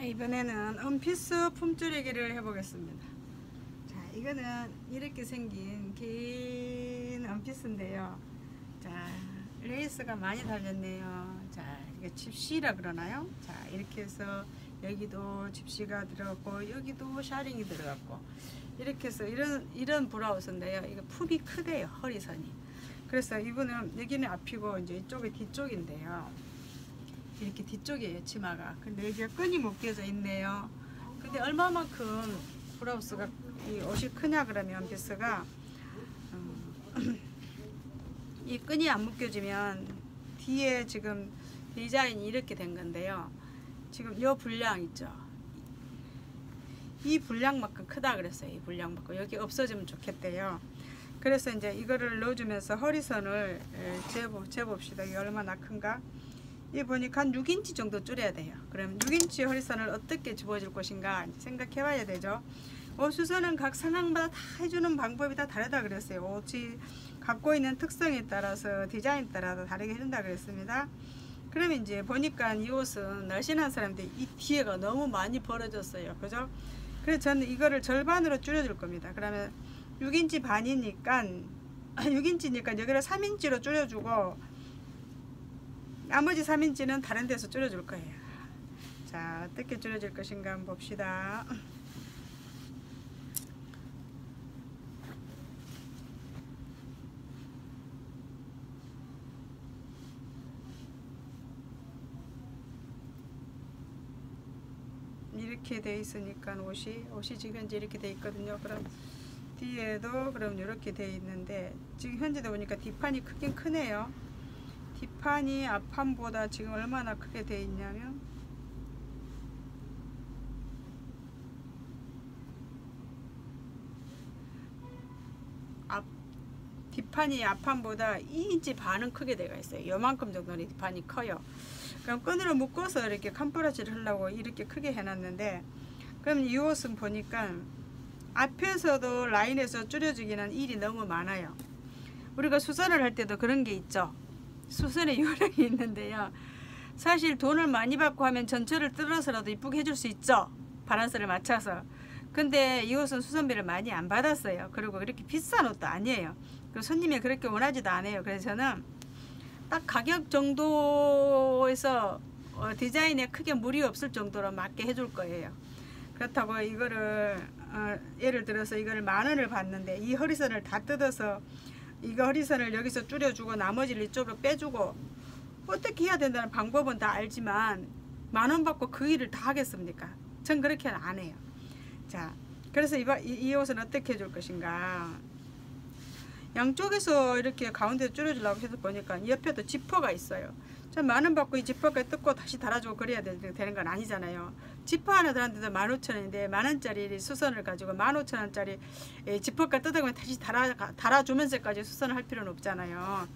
이번에는 원피스 품줄이기를 해보겠습니다. 자, 이거는 이렇게 생긴 긴 원피스인데요. 자, 레이스가 많이 달렸네요. 자, 이게 집시라 그러나요? 자, 이렇게 해서 여기도 집시가 들어갔고 여기도 샤링이 들어갔고 이렇게 해서 이런 브라우스인데요. 이거 품이 크대요. 허리선이. 그래서 이분은 여기는 앞이고 이제 이쪽이 뒤쪽인데요. 이렇게 뒤쪽이에요, 치마가. 근데 이게 끈이 묶여져 있네요. 근데 얼마만큼 브라우스가 이 옷이 크냐 그러면 피스가 이 끈이 안 묶여지면 뒤에 지금 디자인이 이렇게 된 건데요. 지금 요 분량 있죠. 이 분량만큼 크다 그랬어요. 이 분량만큼. 여기 없어지면 좋겠대요. 그래서 이제 이거를 넣어주면서 허리선을 재봅시다. 이게 얼마나 큰가? 이 보니까 한 6인치 정도 줄여야 돼요. 그럼 6인치 허리선을 어떻게 집어줄 것인가 생각해 봐야 되죠. 옷 수선은 각 상황마다 다 해주는 방법이 다 다르다 그랬어요. 옷이 갖고 있는 특성에 따라서 디자인에 따라 다르게 해준다 그랬습니다. 그러면 이제 보니까 이 옷은 날씬한 사람들이 이 뒤에가 너무 많이 벌어졌어요. 그죠? 그래서 저는 이거를 절반으로 줄여줄 겁니다. 그러면 6인치 반이니까 6인치니까 여기를 3인치로 줄여주고 나머지 3인치는 다른 데서 줄여줄 거예요. 자, 어떻게 줄여질 것인가 한번 봅시다. 이렇게 돼 있으니까 옷이 지금 현재 이렇게 돼 있거든요. 그럼 뒤에도 그럼 이렇게 돼 있는데 지금 현재도 보니까 뒷판이 크긴 크네요. 뒷판이 앞판보다 지금 얼마나 크게 돼 있냐면 뒷판이 앞판보다 2인치 반은 크게 되어 있어요. 요만큼 정도는 뒷판이 커요. 그럼 끈으로 묶어서 이렇게 캄프라지를 하려고 이렇게 크게 해놨는데 그럼 이 옷은 보니까 앞에서도 라인에서 줄여주기는 일이 너무 많아요. 우리가 수선을 할 때도 그런 게 있죠. 수선의 요령이 있는데요. 사실 돈을 많이 받고 하면 전체를 뜯어서라도 이쁘게 해줄 수 있죠. 바란스를 맞춰서. 근데 이 옷은 수선비를 많이 안 받았어요. 그리고 그렇게 비싼 옷도 아니에요. 그리고 손님이 그렇게 원하지도 않아요. 그래서 저는 딱 가격 정도에서 디자인에 크게 무리 없을 정도로 맞게 해줄 거예요. 그렇다고 이거를 예를 들어서 이거를 10,000원을 받는데 이 허리선을 다 뜯어서 이거 허리선을 여기서 줄여주고 나머지를 이쪽으로 빼주고 어떻게 해야 된다는 방법은 다 알지만 10,000원 받고 그 일을 다 하겠습니까? 전 그렇게는 안 해요. 자, 그래서 이 옷은 어떻게 해줄 것인가? 양쪽에서 이렇게 가운데 줄여주려고 해서 보니까 옆에도 지퍼가 있어요. 전 10,000원 받고 이 지퍼까지 뜯고 다시 달아주고 그래야 되는 건 아니잖아요. 지퍼 하나 들었는데도 15,000원인데 10,000원짜리 수선을 가지고 15,000원짜리 지퍼까지 뜯어가면 다시 달아주면서까지 수선을 할 필요는 없잖아요.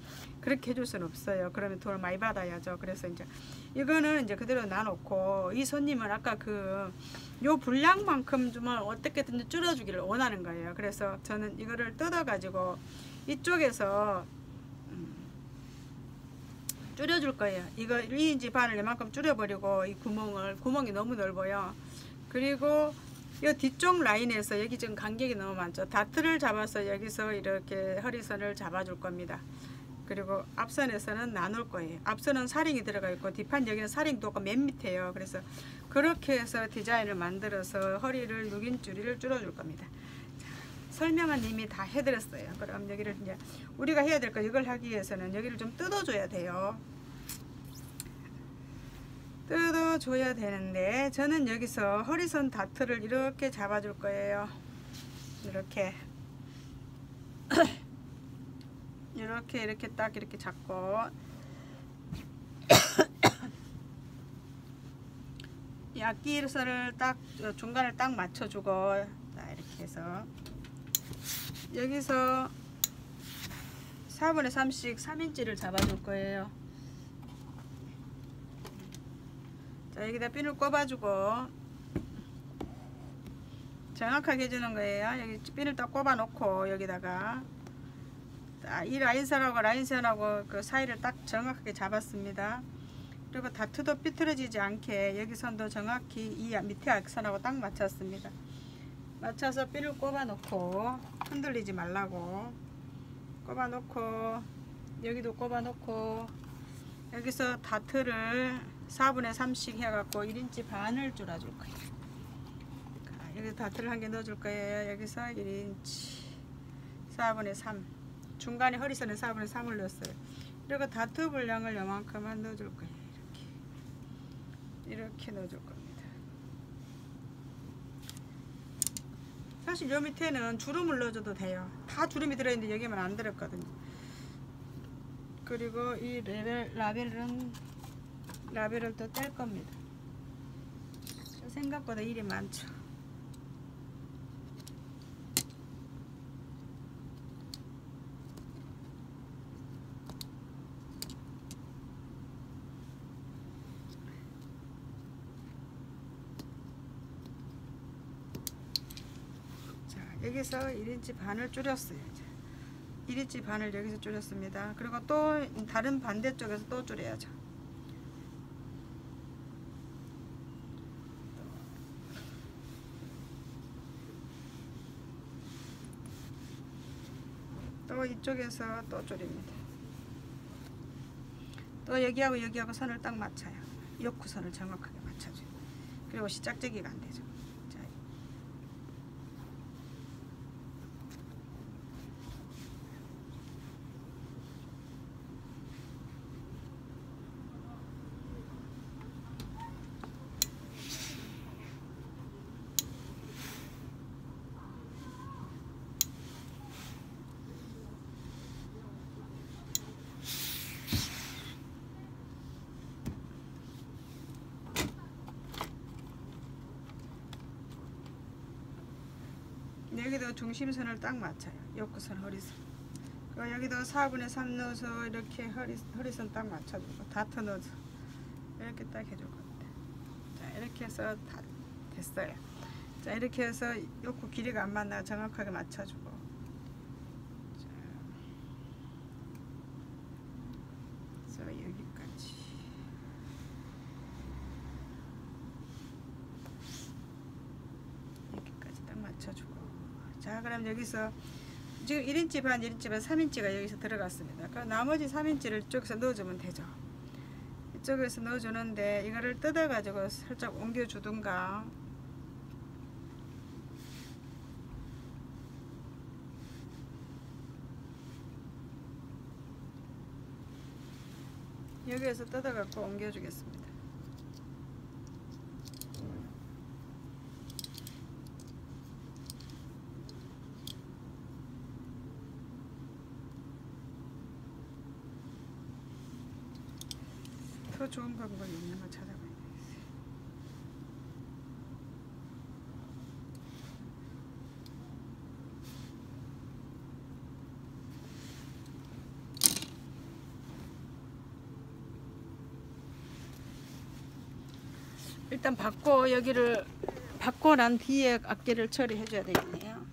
그렇게 해줄 수는 없어요. 그러면 돈을 많이 받아야죠. 그래서 이제 이거는 이제 그대로 놔놓고 이 손님은 아까 요 분량만큼 좀 어떻게든 줄여주기를 원하는 거예요. 그래서 저는 이거를 뜯어가지고 이쪽에서 줄여줄 거예요. 이거 2인치 반을 이만큼 줄여버리고 이 구멍이 너무 넓어요. 그리고 이 뒤쪽 라인에서 여기 지금 간격이 너무 많죠. 다트를 잡아서 여기서 이렇게 허리선을 잡아줄 겁니다. 그리고 앞선에서는 나눌 거예요. 앞선은 사링이 들어가 있고 뒷판 여기는 사링도 없고 맨 밑에요. 그래서 그렇게 해서 디자인을 만들어서 허리를 6인줄을 줄여줄 겁니다. 자, 설명은 이미 다 해드렸어요. 그럼 여기를 이제 우리가 해야 될 거 이걸 하기 위해서는 여기를 좀 뜯어줘야 돼요. 뜯어줘야 되는데 저는 여기서 허리선 다트를 이렇게 잡아줄 거예요. 이렇게 이렇게 딱 이렇게 잡고 이 앞길선을 딱 중간을 딱 맞춰주고 자, 이렇게 해서 여기서 4분의 3씩 3인치를 잡아줄 거예요. 자, 여기다 핀을 꼽아주고 정확하게 해주는 거예요. 여기 핀을 딱 꼽아 놓고 여기다가 이 라인선하고 그 사이를 딱 정확하게 잡았습니다. 그리고 다트도 삐뚤어지지 않게 여기 선도 정확히 이 밑에 악선하고 딱 맞췄습니다. 맞춰서 삐를 꼽아 놓고 흔들리지 말라고 꼽아 놓고 여기도 꼽아 놓고 여기서 다트를 4분의 3씩 해갖고 1인치 반을 줄여줄 거예요. 여기 다트를 한 개 넣어줄 거예요. 여기서 1인치 4분의 3 중간에 허리선에 4분의 3을 넣었어요. 그리고 다트 분량을 요만큼만 넣어줄 거예요. 이렇게 넣어줄 겁니다. 사실 요 밑에는 주름을 넣어줘도 돼요. 다 주름이 들어있는데 여기만 안 들었거든요. 그리고 이 라벨을 또 뗄 겁니다. 생각보다 일이 많죠. 자, 여기서 1인치 반을 줄였어요. 1인치 반을 여기서 줄였습니다. 그리고 또 다른 반대쪽에서 또 줄여야죠. 또 이쪽에서 또 줄입니다. 또 여기하고 여기하고 선을 딱 맞춰요. 옆구선을 정확하게 맞춰줘요. 그리고 시짝재기가 안 되죠. 자, 여기도 중심선을 딱 맞춰요. 옆구선 허리선. 그리고 여기도 4분의 3 넣어서 이렇게 허리선 딱 맞춰주고 다트 넣어서 이렇게 딱 해줄 겁니다. 자, 이렇게 해서 다 됐어요. 자, 이렇게 해서 옆구 길이가 안 맞나 정확하게 맞춰주고. 자, 그래서 여기까지. 여기까지 딱 맞춰주고. 자, 그럼 여기서 지금 1인치 반, 1인치 반, 3인치가 여기서 들어갔습니다. 그럼 나머지 3인치를 이쪽에서 넣어주면 되죠. 이쪽에서 넣어주는데 이거를 뜯어가지고 살짝 옮겨주든가 여기에서 뜯어갖고 옮겨주겠습니다. 더 좋은 방법이 있는 거 찾아봐야 되겠어요. 일단 여기를 받고 난 뒤에 앞뒤를 처리해 줘야 되겠네요.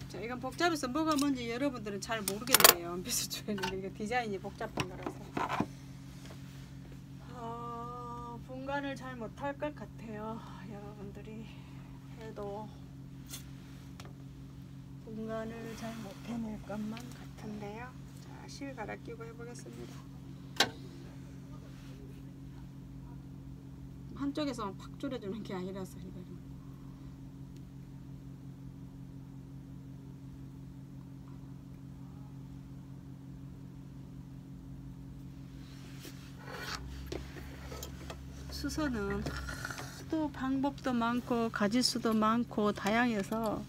자, 이건 복잡해서 뭐가 뭔지 여러분들은 잘 모르겠네요. 비스주에는 이게 디자인이 복잡한 거라서 분간을 잘 못할 것 같아요. 여러분들이 해도 분간을 잘 못해낼 것만 같은데요. 자, 실 갈아 끼고 해보겠습니다. 한쪽에서 팍 줄여주는 게 아니라서 이거는. 수선은 또 방법도 많고 가지수도 많고 다양해서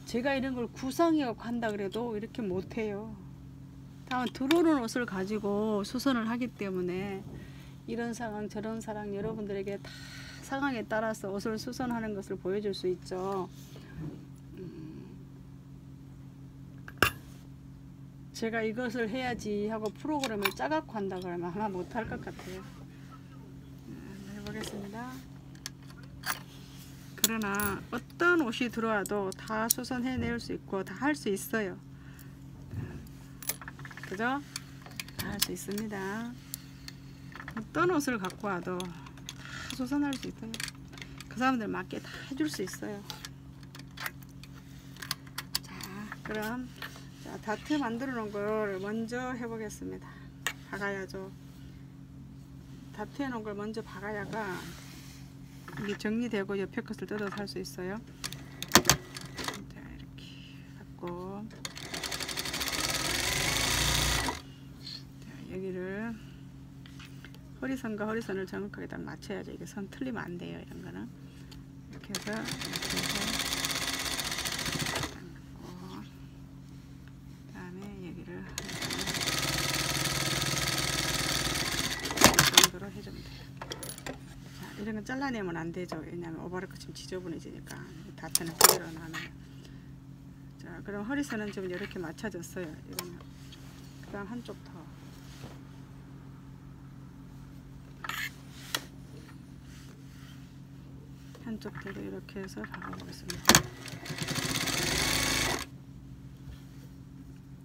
제가 이런 걸 구상해갖고 한다 그래도 이렇게 못해요. 다만 들어오는 옷을 가지고 수선을 하기 때문에 이런 상황 저런 상황 여러분들에게 다 상황에 따라서 옷을 수선하는 것을 보여줄 수 있죠. 제가 이것을 해야지 하고 프로그램을 짜갖고 한다 그러면 아마 못할 것 같아요. 해보겠습니다. 그러나 어떤 옷이 들어와도 다 수선해낼 수 있고 다 할 수 있어요. 그죠? 다 할 수 있습니다. 어떤 옷을 갖고 와도 다 조선할 수 있어요. 그 사람들 맞게 다 해줄 수 있어요. 자, 그럼 자, 다트 만들어 놓은 걸 먼저 해보겠습니다. 박아야죠. 다트 해놓은 걸 먼저 박아야가 이게 정리되고 옆에 것을 뜯어서 할 수 있어요. 자, 이렇게 갖고 자, 여기를 허리선과 허리선을 정확하게 딱 맞춰야죠. 이게 선 틀리면 안 돼요. 이런 거는 이렇게 해서 그다음에 여기를 이 정도로 해주면 돼요. 자, 이런 건 잘라내면 안 되죠. 왜냐하면 오버로크 지금 지저분해지니까 다트는 그대로 나눠요. 자, 그럼 허리선은 좀 이렇게 맞춰졌어요. 이거는 그다음 한쪽 더. 한쪽도 이렇게 해서 박아보겠습니다.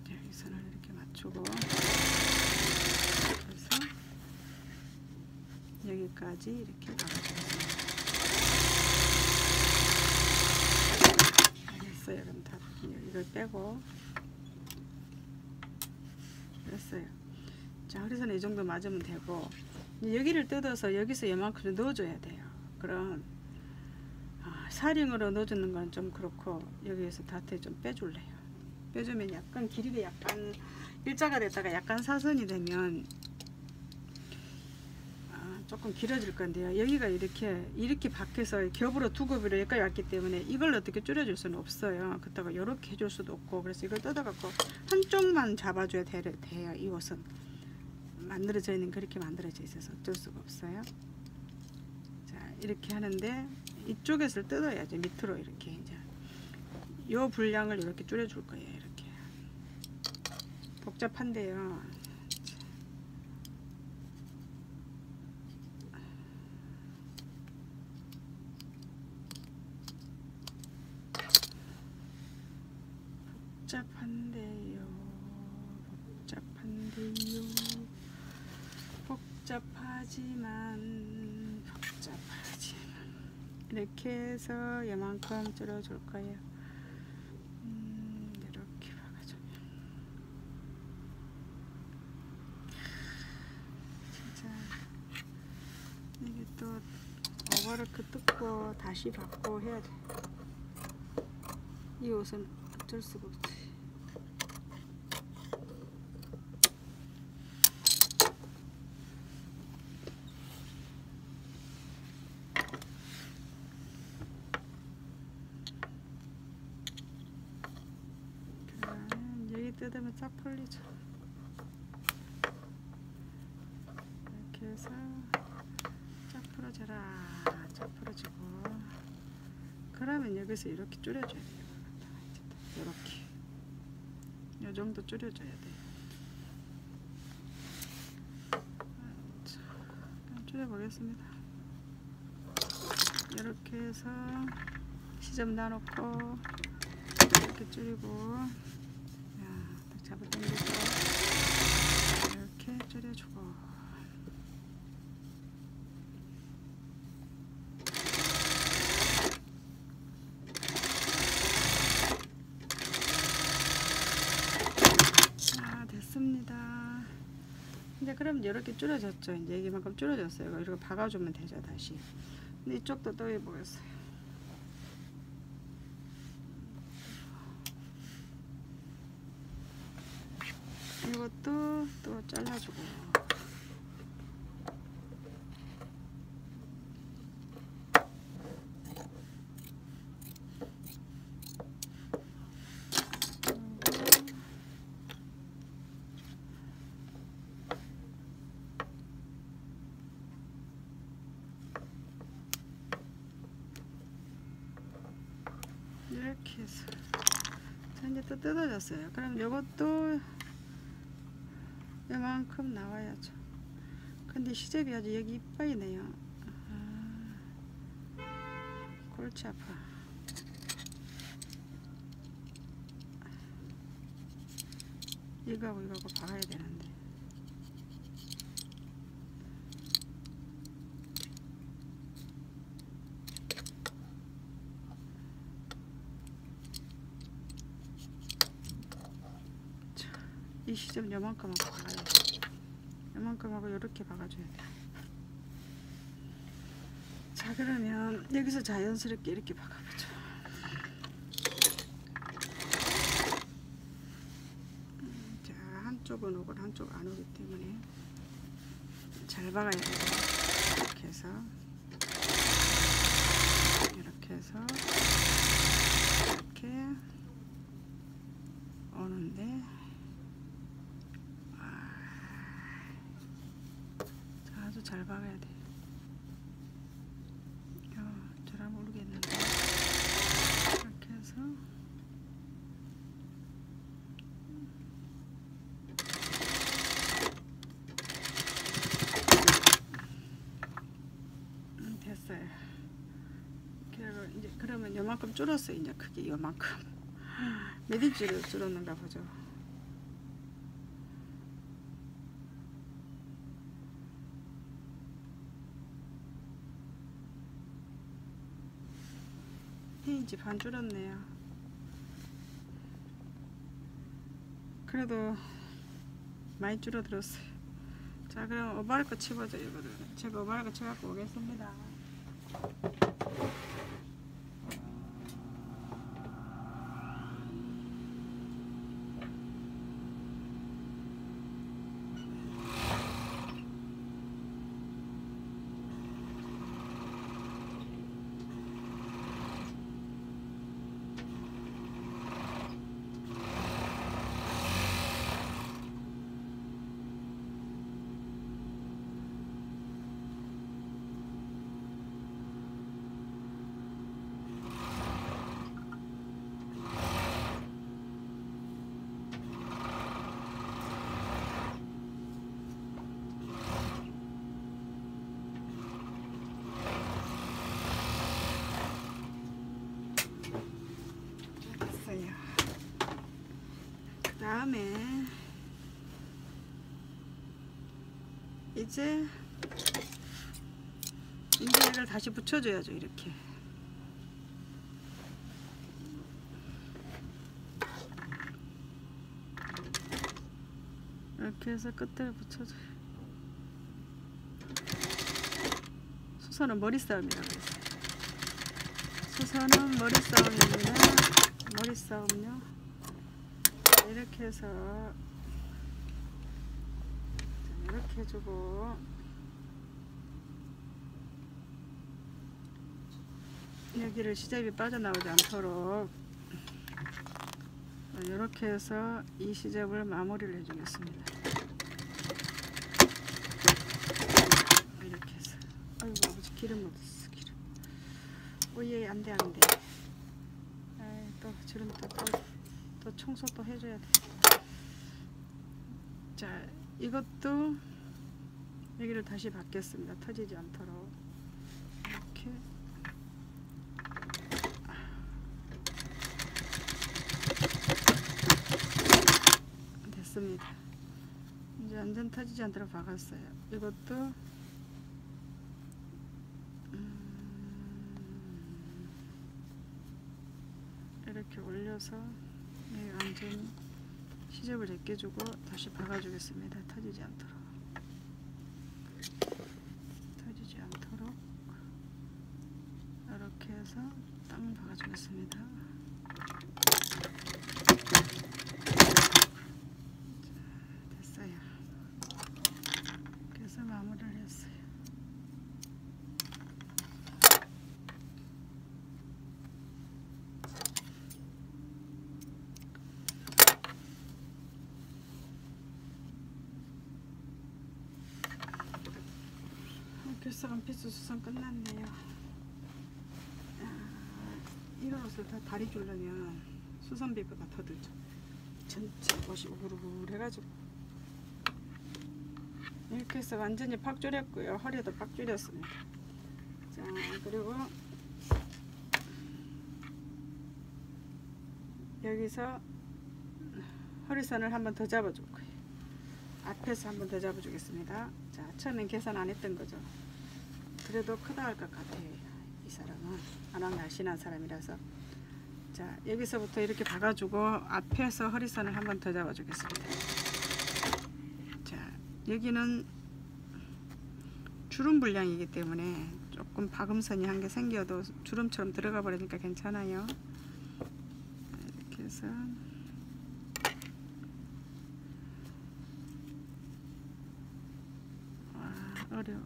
여기 선을 이렇게 맞추고 그래서 여기까지 이렇게 박아주겠습니다. 됐어요. 그럼 다 이걸 빼고 됐어요. 자, 허리선에 이 정도 맞으면 되고 여기를 뜯어서 여기서 이만큼 넣어줘야 돼요. 그럼 사링으로 넣어주는 건 좀 그렇고 여기에서 다트에 좀 빼줄래요. 빼주면 약간 길이가 약간 일자가 됐다가 약간 사선이 되면 조금 길어질 건데요. 여기가 이렇게 박혀서 겹으로 두 겹으로 여기까지 왔기 때문에 이걸 어떻게 줄여줄 수는 없어요. 그렇다고 이렇게 해줄 수도 없고 그래서 이걸 뜯어갖고 한쪽만 잡아줘야 돼요. 이 옷은 만들어져 있는 그렇게 만들어져 있어서 어쩔 수가 없어요. 자, 이렇게 하는데 이쪽에서 뜯어야죠. 밑으로 이렇게 이제 요 분량을 이렇게 줄여줄 거예요. 이렇게 복잡한데요. 복잡하지만 이렇게 해서 이만큼 줄여줄 거예요. 이렇게 박아주면 진짜 이게 또 오버로크 뜯고 다시 받고 해야 돼. 이 옷은 어쩔 수가 없지. 뜯으면 쫙 풀리죠. 이렇게 해서 쫙 풀어져라. 쫙 풀어지고 그러면 여기서 이렇게 줄여줘야 돼요. 이렇게 이 정도 줄여줘야 돼요. 자, 줄여보겠습니다. 이렇게 해서 시접 놔놓고 이렇게 줄이고 잡아당기고 이렇게 줄여주고 됐습니다. 이제 그럼 이렇게 줄여졌죠. 이제 이만큼 줄여졌어요. 이렇게 박아주면 되죠. 다시. 근데 이쪽도 또 해보겠어요. 이것도 또 잘라주고 이렇게 해서 자, 이제 또 뜯어졌어요. 그럼 이것도 이만큼 나와야죠. 근데 시접이 아주 여기 이빨이네요. 골치 아파. 이거하고 이거하고 박아야 되는데 이 시접 요만큼 하고 박아야 돼. 요만큼 하고 요렇게 박아줘야 돼. 자, 그러면 여기서 자연스럽게 이렇게 박아보죠. 자, 한쪽은 오고 한쪽 안 오기 때문에 잘 박아야 돼요. 이렇게 해서 이렇게 오는데, 아주 잘 박아야 돼. 잘 모르겠는데 이렇게 해서 됐어요. 이제 그러면 요만큼 줄었어요. 이제 크게 요만큼 몇 인치를 줄었는가 보죠. 인치 반 줄었네요. 그래도 많이 줄어들었어요. 자, 그럼 오바를 거 치보죠. 이거를 제가 오바를 거 쳐갖고 오겠습니다. 그 다음에 이제 이걸 다시 붙여줘야죠. 이렇게 해서 끝을 붙여줘요. 수선은 머리 싸움이라고 했어요. 수선은 머리 싸움입니다. 머리 싸움요. 이렇게 해서 이렇게 해주고, 여기를 시접이 빠져나오지 않도록 이렇게 해서 이 시접을 마무리를 해주겠습니다. 이렇게 해서, 아이고 아버지 기름 묻었어. 기름. 오예, 안돼 안돼. 또 지금 또 청소 또 해줘야 돼. 자, 이것도 여기를 다시 받겠습니다. 터지지 않도록 이렇게. 됐습니다. 이제 완전 터지지 않도록 박았어요. 이것도 이렇게 올려서 완전히 시접을 제껴주고 다시 박아주겠습니다. 터지지 않도록. 터지지 않도록 이렇게 해서 딱 박아주겠습니다. 됐어요. 그래서 마무리를 했어요. 결석한 피스 수선 끝났네요. 이런 옷을 다 다리 주려면 수선비보다 더 들죠. 전체 옷이 우글우글해가지고. 이렇게 해서 완전히 팍 줄였고요. 허리도 팍 줄였습니다. 자, 그리고 여기서 허리선을 한번 더 잡아줄 거예요. 앞에서 한번 더 잡아주겠습니다. 자, 처음엔 계산 안 했던 거죠. 그래도 크다 할 것 같아요. 이 사람은 워낙 날씬한 사람이라서. 자, 여기서부터 이렇게 박아주고 앞에서 허리선을 한번 더 잡아주겠습니다. 여기는 주름 분량이기 때문에 조금 박음선이 한 개 생겨도 주름처럼 들어가 버리니까 괜찮아요. 이렇게 해서 어려워.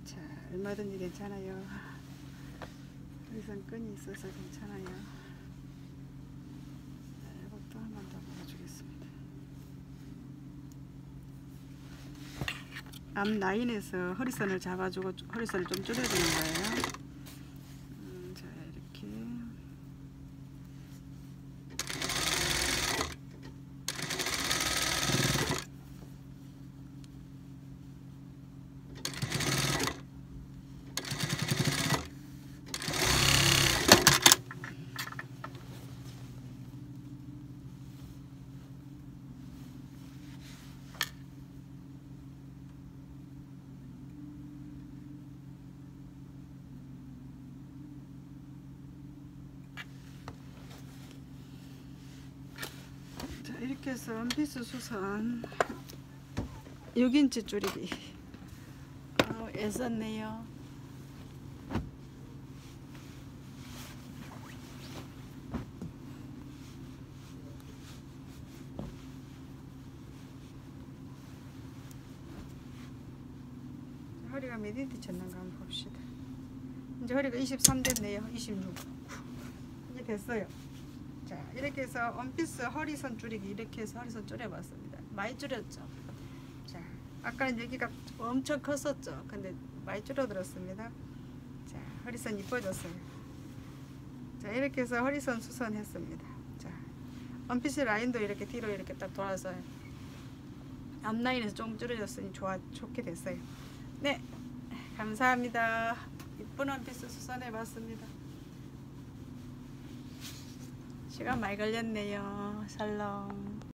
자, 얼마든지 괜찮아요. 여기선 끈이 있어서 괜찮아요. 이것도 한 번 더 박아주겠습니다. 앞 라인에서 허리선을 잡아주고 허리선을 좀 줄여주는 거예요. 자, 이렇게. 이렇게 해서 원피스 수선 6인치 줄이기 애썼네요. 허리가 몇 인치 쳤는가 한번 봅시다. 이제 허리가 23 됐네요. 26 이제 됐어요. 자, 이렇게 해서 원피스 허리선 줄이기 이렇게 해서 허리선 줄여봤습니다. 많이 줄였죠. 자, 아까는 여기가 엄청 컸었죠. 근데 많이 줄어들었습니다. 자, 허리선 이뻐졌어요. 자, 이렇게 해서 허리선 수선했습니다. 자, 원피스 라인도 이렇게 뒤로 이렇게 딱 돌아서 앞라인에서 좀 줄여졌으니 좋게 됐어요. 네, 감사합니다. 이쁜 원피스 수선해봤습니다. 시간 많이 걸렸네요. 샬롬.